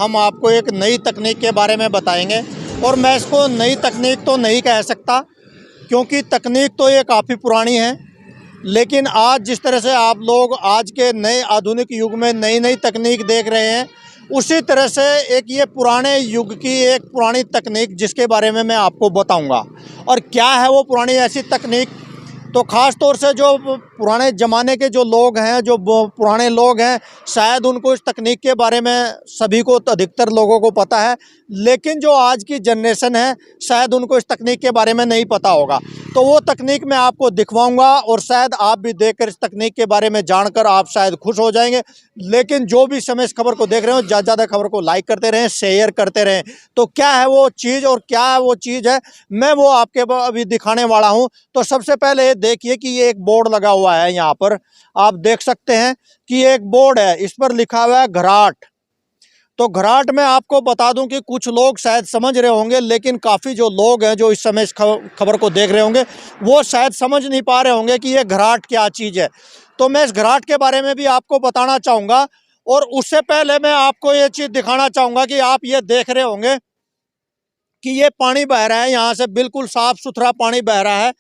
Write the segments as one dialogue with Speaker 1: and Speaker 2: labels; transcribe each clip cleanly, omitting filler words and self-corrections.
Speaker 1: हम आपको एक नई तकनीक के बारे में बताएंगे। और मैं इसको नई तकनीक तो नहीं कह सकता, क्योंकि तकनीक तो ये काफ़ी पुरानी है, लेकिन आज जिस तरह से आप लोग आज के नए आधुनिक युग में नई नई तकनीक देख रहे हैं, उसी तरह से एक ये पुराने युग की एक पुरानी तकनीक जिसके बारे में मैं आपको बताऊंगा। और क्या है वो पुरानी ऐसी तकनीक, तो ख़ास तौर से जो पुराने ज़माने के जो लोग हैं, जो पुराने लोग हैं, शायद उनको इस तकनीक के बारे में सभी को, अधिकतर लोगों को पता है, लेकिन जो आज की जनरेशन है शायद उनको इस तकनीक के बारे में नहीं पता होगा। तो वो तकनीक मैं आपको दिखवाऊंगा और शायद आप भी देखकर इस तकनीक के बारे में जानकर आप शायद खुश हो जाएंगे। लेकिन जो भी समय इस खबर को देख रहे हो, ज़्यादा ज़्यादा खबर को लाइक करते रहें, शेयर करते रहें। तो क्या है वो चीज़ और क्या है वो चीज़ है, मैं वो आपके अभी दिखाने वाला हूँ। तो सबसे पहले देखिए कि ये एक बोर्ड लगा हुआ है, यहाँ पर आप देख सकते हैं कि ये एक बोर्ड है, इस पर लिखा हुआ है घराट। तो घराट में आपको बता दूं कि कुछ लोग शायद समझ रहे होंगे, लेकिन काफ़ी जो लोग हैं जो इस समय इस खबर को देख रहे होंगे वो शायद समझ नहीं पा रहे होंगे कि ये घराट क्या चीज़ है। तो मैं इस घराट के बारे में भी आपको बताना चाहूँगा, और उससे पहले मैं आपको ये चीज़ दिखाना चाहूँगा कि आप ये देख रहे होंगे कि ये पानी बह रहा है, यहाँ से बिल्कुल साफ़ सुथरा पानी बह रहा है।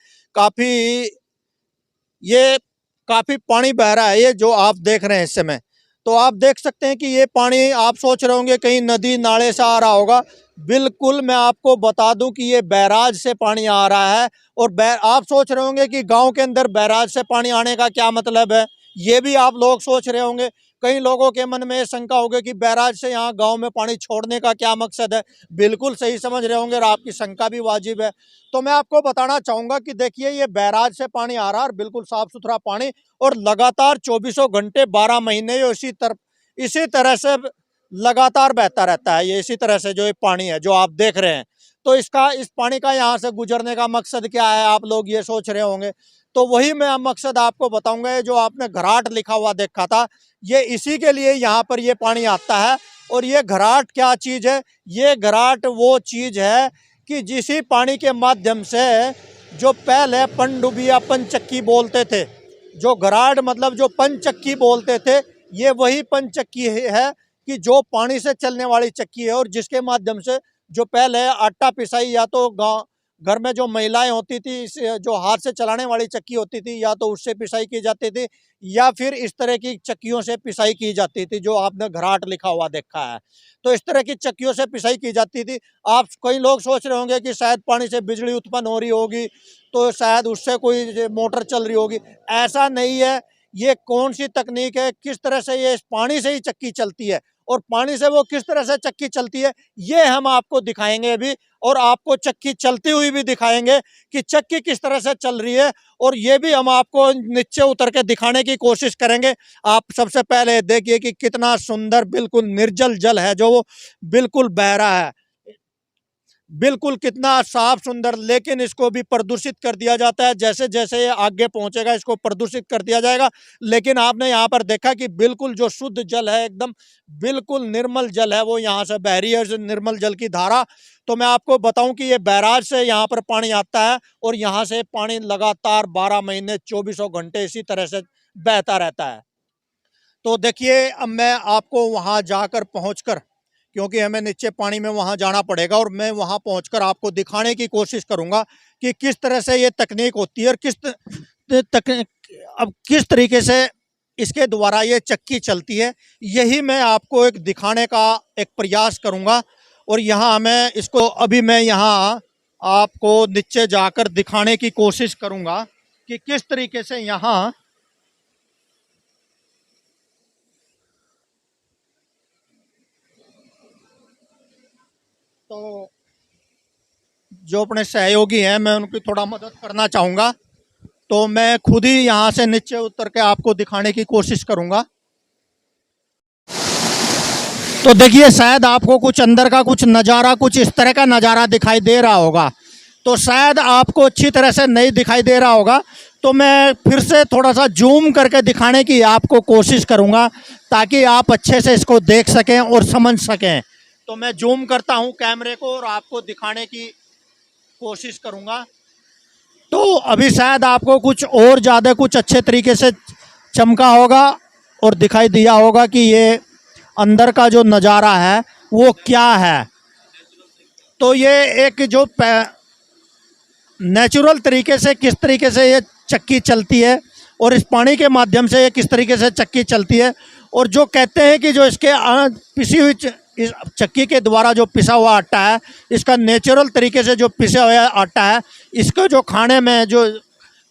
Speaker 1: काफ़ी पानी बह रहा है, ये जो आप देख रहे हैं इस समय। तो आप देख सकते हैं कि ये पानी, आप सोच रहे होंगे कहीं नदी नाले से आ रहा होगा, बिल्कुल मैं आपको बता दूं कि ये बैराज से पानी आ रहा है। और आप सोच रहे होंगे कि गांव के अंदर बैराज से पानी आने का क्या मतलब है, ये भी आप लोग सोच रहे होंगे। कई लोगों के मन में ये शंका होगी कि बैराज से यहाँ गांव में पानी छोड़ने का क्या मकसद है। बिल्कुल सही समझ रहे होंगे और आपकी शंका भी वाजिब है। तो मैं आपको बताना चाहूँगा कि देखिए ये बैराज से पानी आ रहा है और बिल्कुल साफ़ सुथरा पानी, और लगातार 24 घंटे 12 महीने इसी तरह से लगातार बहता रहता है। ये इसी तरह से जो ये पानी है जो आप देख रहे हैं, तो इस पानी का यहाँ से गुजरने का मकसद क्या है, आप लोग ये सोच रहे होंगे। तो वही मैं मकसद आपको बताऊंगा। जो आपने घराट लिखा हुआ देखा था, ये इसी के लिए यहाँ पर ये पानी आता है। और ये घराट क्या चीज़ है, ये घराट वो चीज़ है कि जिसी पानी के माध्यम से जो पहले पनडुब्बी या पंचक्की बोलते थे, जो घराट मतलब जो पंचक्की बोलते थे, ये वही पंचक्की है कि जो पानी से चलने वाली चक्की है, और जिसके माध्यम से जो पहले आटा पिसाई या तो घर में जो महिलाएं होती थी, जो हाथ से चलाने वाली चक्की होती थी, या तो उससे पिसाई की जाती थी, या फिर इस तरह की चक्कियों से पिसाई की जाती थी, जो आपने घराट लिखा हुआ देखा है। तो इस तरह की चक्कियों से पिसाई की जाती थी। आप कई लोग सोच रहे होंगे कि शायद पानी से बिजली उत्पन्न हो रही होगी, तो शायद उससे कोई मोटर चल रही होगी। ऐसा नहीं है। ये कौन सी तकनीक है, किस तरह से ये पानी से ही चक्की चलती है, और पानी से वो किस तरह से चक्की चलती है, ये हम आपको दिखाएंगे अभी। और आपको चक्की चलती हुई भी दिखाएंगे कि चक्की किस तरह से चल रही है, और ये भी हम आपको नीचे उतर के दिखाने की कोशिश करेंगे। आप सबसे पहले देखिए कि कितना सुंदर बिल्कुल निर्जल जल है जो वो बिल्कुल बह रहा है, बिल्कुल कितना साफ सुंदर। लेकिन इसको भी प्रदूषित कर दिया जाता है, जैसे जैसे ये आगे पहुंचेगा इसको प्रदूषित कर दिया जाएगा। लेकिन आपने यहाँ पर देखा कि बिल्कुल जो शुद्ध जल है, एकदम बिल्कुल निर्मल जल है, वो यहाँ से बह रही है, निर्मल जल की धारा। तो मैं आपको बताऊं कि ये बैराज से यहाँ पर पानी आता है, और यहाँ से पानी लगातार 12 महीने 24 घंटे इसी तरह से बहता रहता है। तो देखिए अब मैं आपको वहाँ जाकर पहुँचकर, क्योंकि हमें नीचे पानी में वहाँ जाना पड़ेगा, और मैं वहाँ पहुँचकर आपको दिखाने की कोशिश करूँगा कि किस तरह से ये तकनीक होती है, और किस तरीके से इसके द्वारा ये चक्की चलती है। यही मैं आपको एक दिखाने का एक प्रयास करूँगा। और यहाँ मैं यहाँ आपको नीचे जाकर दिखाने की कोशिश करूँगा कि किस तरीके से यहाँ तो जो अपने सहयोगी हैं, मैं उनकी थोड़ा मदद करना चाहूँगा। तो मैं खुद ही यहाँ से नीचे उतर के आपको दिखाने की कोशिश करूँगा। तो देखिए शायद आपको कुछ अंदर का कुछ नज़ारा, कुछ इस तरह का नज़ारा दिखाई दे रहा होगा। तो शायद आपको अच्छी तरह से नहीं दिखाई दे रहा होगा, तो मैं फिर से थोड़ा सा जूम करके दिखाने की आपको कोशिश करूँगा, ताकि आप अच्छे से इसको देख सकें और समझ सकें। तो मैं जूम करता हूं कैमरे को और आपको दिखाने की कोशिश करूंगा। तो अभी शायद आपको कुछ और ज़्यादा कुछ अच्छे तरीके से चमका होगा और दिखाई दिया होगा कि ये अंदर का जो नज़ारा है वो क्या है। तो ये एक जो नेचुरल तरीके से किस तरीके से ये चक्की चलती है और इस पानी के माध्यम से ये किस तरीके से चक्की चलती है, और जो कहते हैं कि जो इसके पिसी हुई इस चक्की के द्वारा जो पिसा हुआ आटा है, इसका नेचुरल तरीके से जो पिसा हुआ आटा है, इसको जो खाने में जो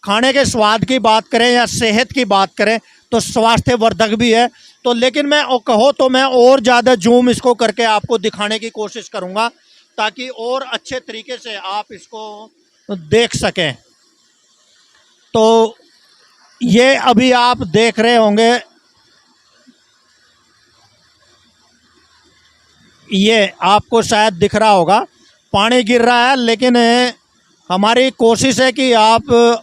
Speaker 1: खाने के स्वाद की बात करें या सेहत की बात करें तो स्वास्थ्यवर्धक भी है। तो लेकिन मैं कहो तो मैं और ज़्यादा जूम इसको करके आपको दिखाने की कोशिश करूँगा ताकि और अच्छे तरीके से आप इसको देख सकें। तो ये अभी आप देख रहे होंगे, ये आपको शायद दिख रहा होगा पानी गिर रहा है, लेकिन हमारी कोशिश है कि आप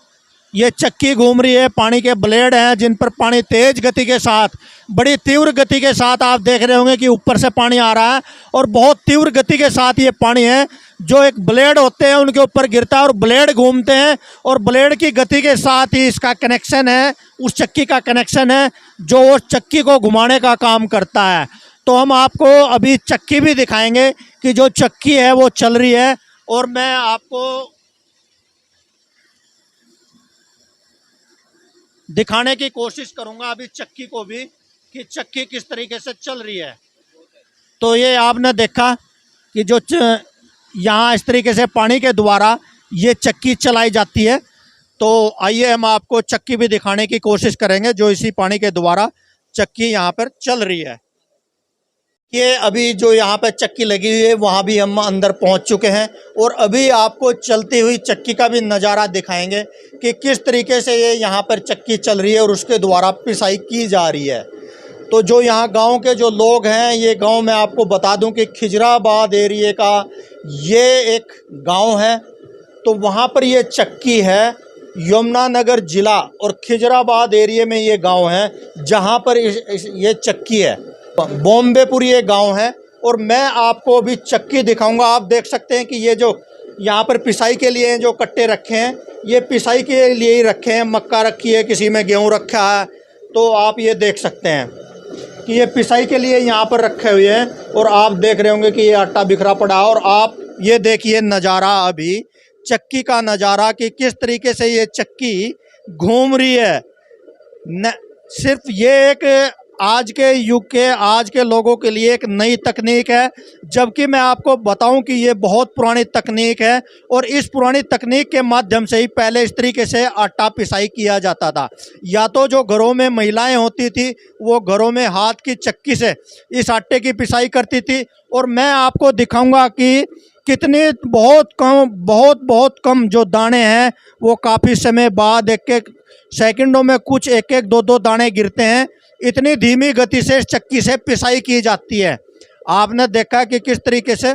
Speaker 1: ये चक्की घूम रही है, पानी के ब्लेड हैं जिन पर पानी तेज गति के साथ, बड़ी तीव्र गति के साथ आप देख रहे होंगे कि ऊपर से पानी आ रहा है और बहुत तीव्र गति के साथ ये पानी है जो एक ब्लेड होते हैं उनके ऊपर गिरता है और ब्लेड घूमते हैं और ब्लेड की गति के साथ ही इसका कनेक्शन है, उस चक्की का कनेक्शन है जो उस चक्की को घुमाने का काम करता है। तो हम आपको अभी चक्की भी दिखाएंगे कि जो चक्की है वो चल रही है, और मैं आपको दिखाने की कोशिश करूंगा अभी चक्की को भी कि चक्की किस तरीके से चल रही है। तो ये आपने देखा कि जो यहाँ इस तरीके से पानी के द्वारा ये चक्की चलाई जाती है। तो आइए हम आपको चक्की भी दिखाने की कोशिश करेंगे जो इसी पानी के द्वारा चक्की यहाँ पर चल रही है। ये अभी जो यहाँ पे चक्की लगी हुई है वहाँ भी हम अंदर पहुँच चुके हैं और अभी आपको चलती हुई चक्की का भी नज़ारा दिखाएंगे कि किस तरीके से ये यहाँ पर चक्की चल रही है और उसके द्वारा पिसाई की जा रही है। तो जो यहाँ गांव के जो लोग हैं, ये गांव मैं आपको बता दूं कि खिजराबाद एरिए का ये एक गांव है। तो वहाँ पर ये चक्की है, यमुनानगर ज़िला और खिजराबाद एरिए में ये गांव है जहाँ पर ये चक्की है। बॉम्बेपुर ये गांव है और मैं आपको अभी चक्की दिखाऊंगा। आप देख सकते हैं कि ये जो यहाँ पर पिसाई के लिए जो कट्टे रखे हैं ये पिसाई के लिए ही रखे हैं। मक्का रखी है, किसी में गेहूँ रखा है, तो आप ये देख सकते हैं कि ये पिसाई के लिए यहाँ पर रखे हुए हैं। और आप देख रहे होंगे कि ये आटा बिखरा पड़ा है और आप ये देखिए नज़ारा अभी चक्की का नज़ारा कि किस तरीके से ये चक्की घूम रही है। सिर्फ ये एक आज के युग के आज के लोगों के लिए एक नई तकनीक है, जबकि मैं आपको बताऊं कि ये बहुत पुरानी तकनीक है और इस पुरानी तकनीक के माध्यम से ही पहले इस तरीके से आटा पिसाई किया जाता था। या तो जो घरों में महिलाएं होती थी वो घरों में हाथ की चक्की से इस आटे की पिसाई करती थी, और मैं आपको दिखाऊंगा कि कितने बहुत कम जो दाने हैं वो काफ़ी समय बाद एक एक सेकंडों में कुछ एक एक दो दो दाने गिरते हैं। इतनी धीमी गति से इस चक्की से पिसाई की जाती है। आपने देखा कि किस तरीके से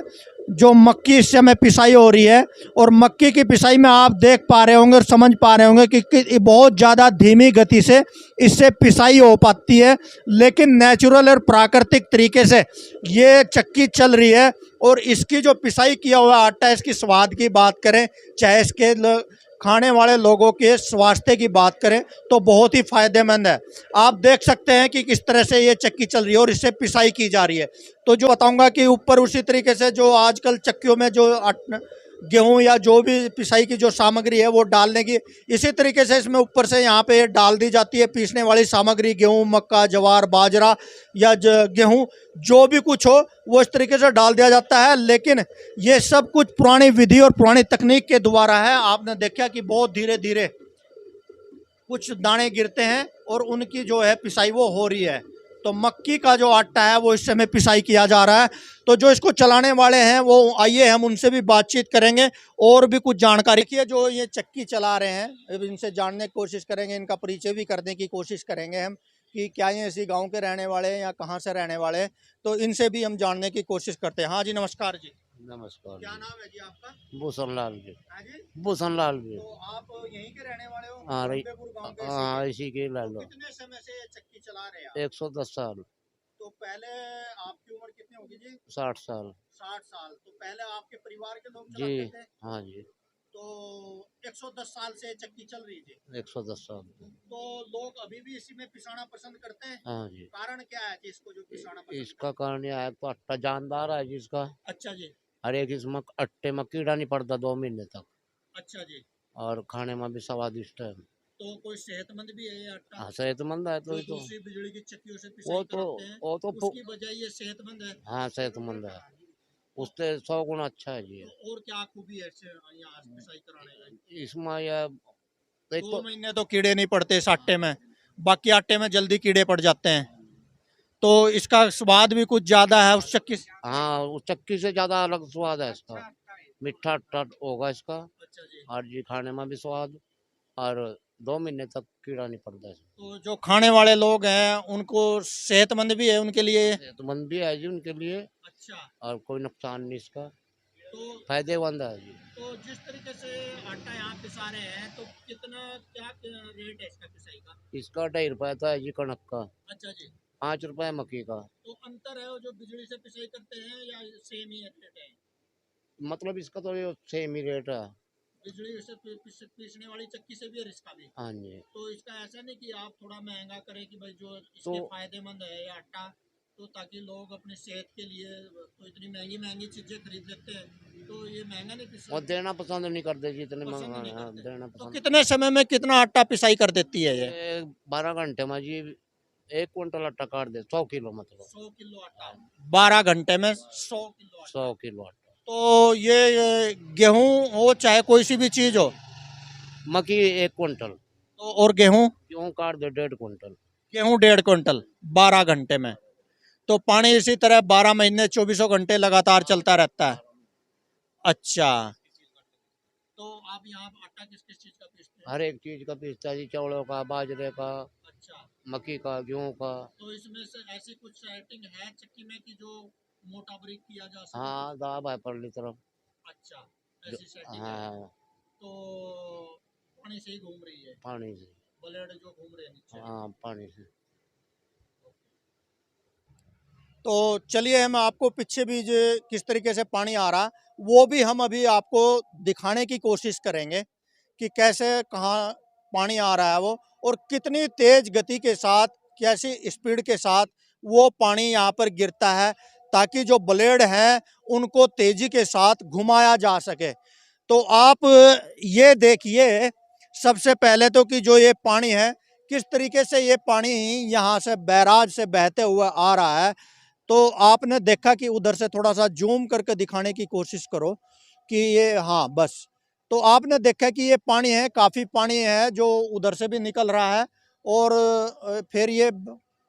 Speaker 1: जो मक्की इस समय पिसाई हो रही है, और मक्की की पिसाई में आप देख पा रहे होंगे और समझ पा रहे होंगे कि बहुत ज़्यादा धीमी गति से इससे पिसाई हो पाती है, लेकिन नेचुरल और प्राकृतिक तरीके से ये चक्की चल रही है। और इसकी जो पिसाई किया हुआ आटा, इसकी स्वाद की बात करें, चाहे इसके खाने वाले लोगों के स्वास्थ्य की बात करें तो बहुत ही फ़ायदेमंद है। आप देख सकते हैं कि किस तरह से ये चक्की चल रही है और इससे पिसाई की जा रही है। तो जो बताऊंगा कि ऊपर उसी तरीके से जो आजकल चक्कियों में जो गेहूं या जो भी पिसाई की जो सामग्री है वो डालने की, इसी तरीके से इसमें ऊपर से यहाँ पे डाल दी जाती है पीसने वाली सामग्री। गेहूं, मक्का, ज्वार, बाजरा या गेहूं जो भी कुछ हो वो इस तरीके से डाल दिया जाता है। लेकिन ये सब कुछ पुरानी विधि और पुरानी तकनीक के द्वारा है। आपने देखा कि बहुत धीरे धीरे कुछ दाने गिरते हैं और उनकी जो है पिसाई वो हो रही है। तो मक्की का जो आटा है वो इस समय पिसाई किया जा रहा है। तो जो इसको चलाने वाले हैं वो आइए हम उनसे भी बातचीत करेंगे और भी कुछ जानकारी की जो ये चक्की चला रहे हैं इनसे जानने की कोशिश करेंगे, इनका परिचय भी करने की कोशिश करेंगे हम कि क्या ये इसी गांव के रहने वाले हैं या कहाँ से रहने वाले हैं। तो इनसे भी हम जानने की कोशिश करते हैं। हाँ जी, नमस्कार जी।
Speaker 2: नमस्कार
Speaker 1: क्या
Speaker 2: जी।
Speaker 1: नाम है जी आपका?
Speaker 2: भूषणलाल जी।
Speaker 1: हाँ जी।
Speaker 2: भूषणलाल जी।
Speaker 1: तो आप यहीं के रहने वाले हो?
Speaker 2: हाँ रही।
Speaker 1: बम्बेपुर गांव के
Speaker 2: हाँ
Speaker 1: इसी
Speaker 2: इसी के ला
Speaker 1: के? तो
Speaker 2: लो।
Speaker 1: कितने समय से ये चक्की चला रहे हैं आप?
Speaker 2: 110 साल।
Speaker 1: तो पहले आपकी उम्र कितनी होगी जी?
Speaker 2: 60 साल।
Speaker 1: 60 साल। तो पहले आपके परिवार के लोग
Speaker 2: जी
Speaker 1: चलाते थे?
Speaker 2: हाँ जी।
Speaker 1: तो 110 साल से चक्की चल रही थी,
Speaker 2: 110 साल से।
Speaker 1: तो लोग अभी भी इसी में पिसाना पसंद करते हैं।
Speaker 2: हाँ जी।
Speaker 1: कारण क्या है कि इसको जो पिसाना पसंद
Speaker 2: इसका कारण यह है तो आटा जानदार है जिसका,
Speaker 1: अच्छा जी,
Speaker 2: हर एक इसमें आटे में कीड़ा नहीं पड़ता 2 महीने तक,
Speaker 1: अच्छा जी।
Speaker 2: और खाने में भी स्वादिष्ट है।
Speaker 1: तो कोई सेहतमंद भी है ये आटा?
Speaker 2: हाँ सेहतमंद है
Speaker 1: जो
Speaker 2: तो ही तो।
Speaker 1: दूसरी बिजली की चक्कियों से
Speaker 2: वो
Speaker 1: पिसाई
Speaker 2: तो
Speaker 1: कराते हैं,
Speaker 2: वो तो
Speaker 1: उसकी बजाय ये सेहतमंद है।
Speaker 2: हाँ सेहतमंद है, उससे 100 गुना अच्छा है जी।
Speaker 1: तो और क्या खूबी है इससे यहाँ पिसाई कराने का?
Speaker 2: इसमें यह एक
Speaker 1: 2
Speaker 2: तो
Speaker 1: महीने तो कीड़े नहीं पड़ते इस आटे में, बाकी आटे में जल्दी कीड़े पड़ जाते हैं। तो इसका स्वाद भी कुछ ज्यादा है उस चक्की से।
Speaker 2: हाँ उस चक्की से ज्यादा अलग स्वाद है इसका, मीठा आटा होगा इसका,
Speaker 1: अच्छा जी।
Speaker 2: और जी खाने में भी स्वाद, और 2 महीने तक कीड़ा नहीं पड़ता इसमें।
Speaker 1: तो जो खाने वाले लोग हैं उनको सेहतमंद भी है उनके लिए।
Speaker 2: सेहतमंद भी है जी उनके लिए,
Speaker 1: अच्छा।
Speaker 2: और कोई नुकसान नहीं इसका,
Speaker 1: तो
Speaker 2: फायदेमंद है जी।
Speaker 1: तो जिस तरीके से आटा यहाँ पिसा रहे हैं तो कितना क्या रेट है इसका पिसाई का?
Speaker 2: इसका 2.5 रुपए तो है जी कणक का,
Speaker 1: अच्छा जी।
Speaker 2: 5 रुपए मक्की का।
Speaker 1: तो अंतर है वो जो बिजली से पिसाई करते हैं या सेम ही रेट है?
Speaker 2: मतलब इसका तो ये सेम ही रेट है।
Speaker 1: बिजली से पीसने वाली चक्की से भी और इसका भी।
Speaker 2: हाँ जी।
Speaker 1: तो इसका ऐसा नहीं कि आप थोड़ा महंगा करें कि भाई जो इसके
Speaker 2: तो
Speaker 1: फायदेमंद है ये आटा, तो ताकि लोग अपनी सेहत के लिए तो इतनी महंगी महंगी चीजें खरीद लेते हैं, तो ये महंगा नहीं पिस
Speaker 2: और देना पसंद नहीं करते जी, इतने
Speaker 1: पसंद
Speaker 2: महंगा
Speaker 1: नहीं
Speaker 2: हाँ,
Speaker 1: करते।
Speaker 2: देना
Speaker 1: तो
Speaker 2: पसंद।
Speaker 1: कितने समय में कितना आटा पिसाई कर देती है ये?
Speaker 2: 12 घंटे में जी 1 क्विंटल आटा काट दे, 100 किलो मतलब।
Speaker 1: 100 किलो आटा 12 घंटे में 100 किलो आटा।
Speaker 2: 100 किलो आटा।
Speaker 1: तो ये गेहूं हो चाहे कोई सी भी चीज हो,
Speaker 2: मक्की 1 क्विंटल,
Speaker 1: तो और गेहूं
Speaker 2: गेहूँ काट दे 1.5 क्विंटल।
Speaker 1: गेहूं 1.5 क्विंटल 12 घंटे में। तो पानी इसी तरह 12 महीने 24 घंटे लगातार चलता रहता है। अच्छा। तो आप यहाँ आटा किस किस चीज का पीसते हैं?
Speaker 2: हर एक चीज का पीसता है जी, चावलों का, बाजरे का,
Speaker 1: अच्छा।
Speaker 2: मक्की का, गेहूँ का।
Speaker 1: तो इसमें से ऐसी कुछ सेटिंग है चक्की में कि जो मोटा बारीक किया जा सके?
Speaker 2: हाँ दाब है परली तरफ।
Speaker 1: अच्छा, ऐसी सेटिंग है।
Speaker 2: हाँ
Speaker 1: तो पानी से ही घूम रही है,
Speaker 2: पानी से।
Speaker 1: ब्लेड जो घूम रहे हैं नीचे।
Speaker 2: हाँ पानी से।
Speaker 1: तो चलिए हम आपको पीछे भी जो किस तरीके से पानी आ रहा वो भी हम अभी आपको दिखाने की कोशिश करेंगे कि कैसे कहाँ पानी आ रहा है वो, और कितनी तेज गति के साथ कैसी स्पीड के साथ वो पानी यहाँ पर गिरता है, ताकि जो ब्लेड हैं उनको तेजी के साथ घुमाया जा सके। तो आप ये देखिए सबसे पहले तो कि जो ये पानी है किस तरीके से ये पानी यहाँ से बैराज से बहते हुए आ रहा है। तो आपने देखा कि उधर से थोड़ा सा जूम करके दिखाने की कोशिश करो कि ये, हाँ बस। तो आपने देखा कि ये पानी है, काफ़ी पानी है जो उधर से भी निकल रहा है और फिर ये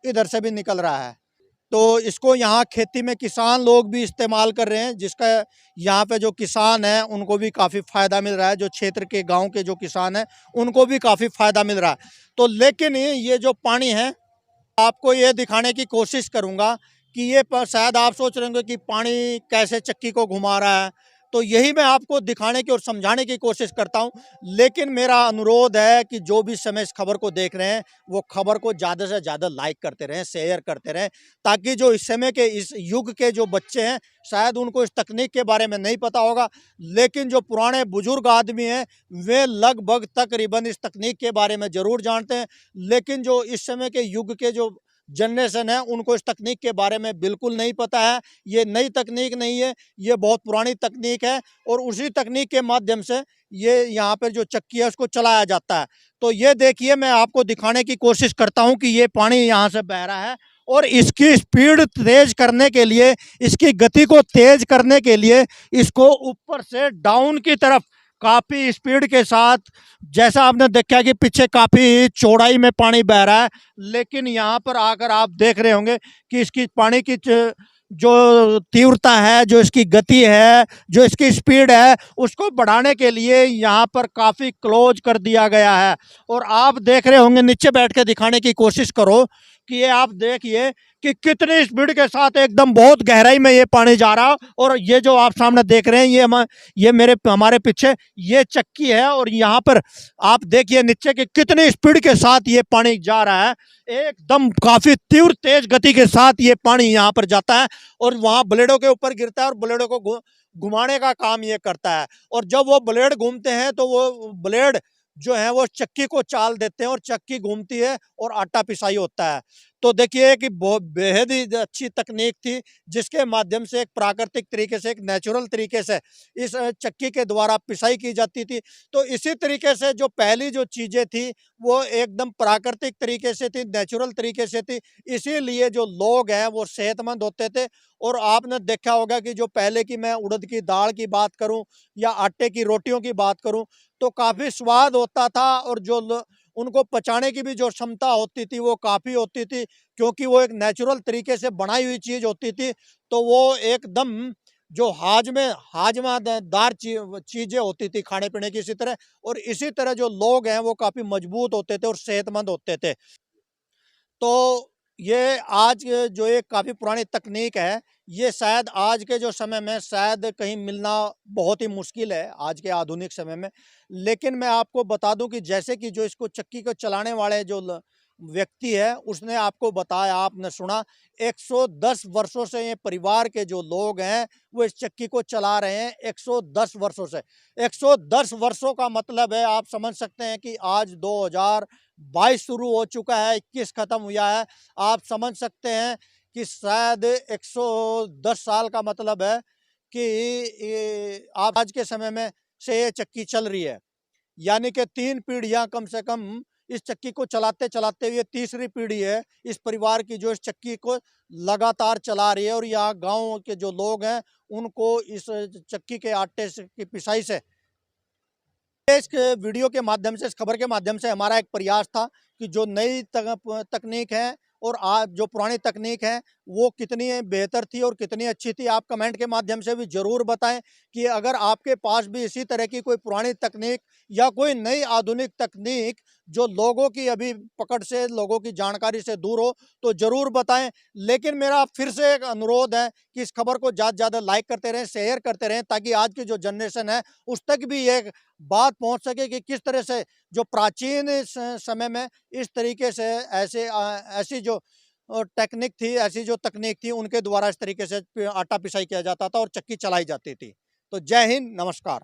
Speaker 1: इधर से भी निकल रहा है। तो इसको यहाँ खेती में किसान लोग भी इस्तेमाल कर रहे हैं, जिसका यहाँ पे जो किसान हैं उनको भी काफ़ी फ़ायदा मिल रहा है, जो क्षेत्र के गांव के जो किसान हैं उनको भी काफ़ी फ़ायदा मिल रहा है। तो लेकिन ये जो पानी है आपको ये दिखाने की कोशिश करूंगा कि ये शायद आप सोच रहे होंगे कि पानी कैसे चक्की को घुमा रहा है, तो यही मैं आपको दिखाने की और समझाने की कोशिश करता हूं। लेकिन मेरा अनुरोध है कि जो भी समय इस खबर को देख रहे हैं वो खबर को ज़्यादा से ज़्यादा लाइक करते रहें, शेयर करते रहें, ताकि जो इस समय के इस युग के जो बच्चे हैं शायद उनको इस तकनीक के बारे में नहीं पता होगा, लेकिन जो पुराने बुजुर्ग आदमी हैं वे लगभग तकरीबन इस तकनीक के बारे में ज़रूर जानते हैं। लेकिन जो इस समय के युग के जो जनरेशन है उनको इस तकनीक के बारे में बिल्कुल नहीं पता है। ये नई तकनीक नहीं है, ये बहुत पुरानी तकनीक है, और उसी तकनीक के माध्यम से ये यहाँ पर जो चक्की है उसको चलाया जाता है। तो ये देखिए मैं आपको दिखाने की कोशिश करता हूँ कि ये पानी यहाँ से बह रहा है, और इसकी स्पीड तेज करने के लिए, इसकी गति को तेज करने के लिए इसको ऊपर से डाउन की तरफ काफी स्पीड के साथ, जैसा आपने देखा कि पीछे काफी चौड़ाई में पानी बह रहा है, लेकिन यहाँ पर आकर आप देख रहे होंगे कि इसकी पानी की जो तीव्रता है, जो इसकी गति है, जो इसकी स्पीड है, उसको बढ़ाने के लिए यहाँ पर काफी क्लोज कर दिया गया है। और आप देख रहे होंगे, नीचे बैठ के दिखाने की कोशिश करो कि ये आप देखिए कि कितनी स्पीड के साथ एकदम बहुत गहराई में ये पानी जा रहा है। और ये जो आप सामने देख रहे हैं ये मेरे हमारे पीछे ये चक्की है और यहाँ पर आप देखिए नीचे की कितनी स्पीड के साथ ये पानी जा रहा है। एकदम काफी तीव्र तेज गति के साथ ये पानी यहाँ पर जाता है और वहां ब्लेडों के ऊपर गिरता है और ब्लेडों को घुमाने का काम ये करता है। और जब वो ब्लेड घूमते हैं तो वो ब्लेड जो है वो चक्की को चाल देते हैं और चक्की घूमती है और आटा पिसाई होता है। तो देखिए कि बहुत बेहद ही अच्छी तकनीक थी जिसके माध्यम से एक प्राकृतिक तरीके से एक नेचुरल तरीके से इस चक्की के द्वारा पिसाई की जाती थी। तो इसी तरीके से जो पहली जो चीजें थी वो एकदम प्राकृतिक तरीके से थी, नेचुरल तरीके से थी, इसीलिए जो लोग हैं वो सेहतमंद होते थे। और आपने देखा होगा कि जो पहले की मैं उड़द की दाल की बात करूं या आटे की रोटियों की बात करूं तो काफी स्वाद होता था और जो उनको पचाने की भी जो क्षमता होती थी वो काफी होती थी, क्योंकि वो एक नेचुरल तरीके से बनाई हुई चीज होती थी। तो वो एकदम जो हाजमादार चीजें होती थी खाने पीने की, इसी तरह और इसी तरह जो लोग हैं वो काफी मजबूत होते थे और सेहतमंद होते थे। तो ये आज जो एक काफ़ी पुरानी तकनीक है, ये शायद आज के जो समय में शायद कहीं मिलना बहुत ही मुश्किल है आज के आधुनिक समय में। लेकिन मैं आपको बता दूं कि जैसे कि जो इसको चक्की को चलाने वाले जो व्यक्ति है उसने आपको बताया, आपने सुना 110 वर्षों से ये परिवार के जो लोग हैं वो इस चक्की को चला रहे हैं 110 वर्षों से। 110 वर्षों का मतलब है, आप समझ सकते हैं कि आज 2022 शुरू हो चुका है, 21 खत्म हुआ है। आप समझ सकते हैं कि शायद 110 साल का मतलब है कि आप आज के समय में से ये चक्की चल रही है, यानी कि 3 पीढ़ियां कम से कम इस चक्की को चलाते चलाते ये तीसरी पीढ़ी है इस परिवार की जो इस चक्की को लगातार चला रही है। और यहाँ गांव के जो लोग हैं उनको इस चक्की के आटे की पिसाई से, इस वीडियो के माध्यम से, इस खबर के माध्यम से हमारा एक प्रयास था कि जो नई तकनीक है और आज जो पुरानी तकनीक है वो कितनी बेहतर थी और कितनी अच्छी थी। आप कमेंट के माध्यम से भी जरूर बताएं कि अगर आपके पास भी इसी तरह की कोई पुरानी तकनीक या कोई नई आधुनिक तकनीक जो लोगों की अभी पकड़ से, लोगों की जानकारी से दूर हो तो जरूर बताएं। लेकिन मेरा फिर से एक अनुरोध है कि इस खबर को ज़्यादा से ज़्यादा लाइक करते रहें, शेयर करते रहें, ताकि आज की जो जनरेशन है उस तक भी एक बात पहुंच सके कि किस तरह से जो प्राचीन समय में इस तरीके से ऐसी जो टेक्निक थी, ऐसी जो तकनीक थी उनके द्वारा इस तरीके से आटा पिसाई किया जाता था और चक्की चलाई जाती थी। तो जय हिंद, नमस्कार।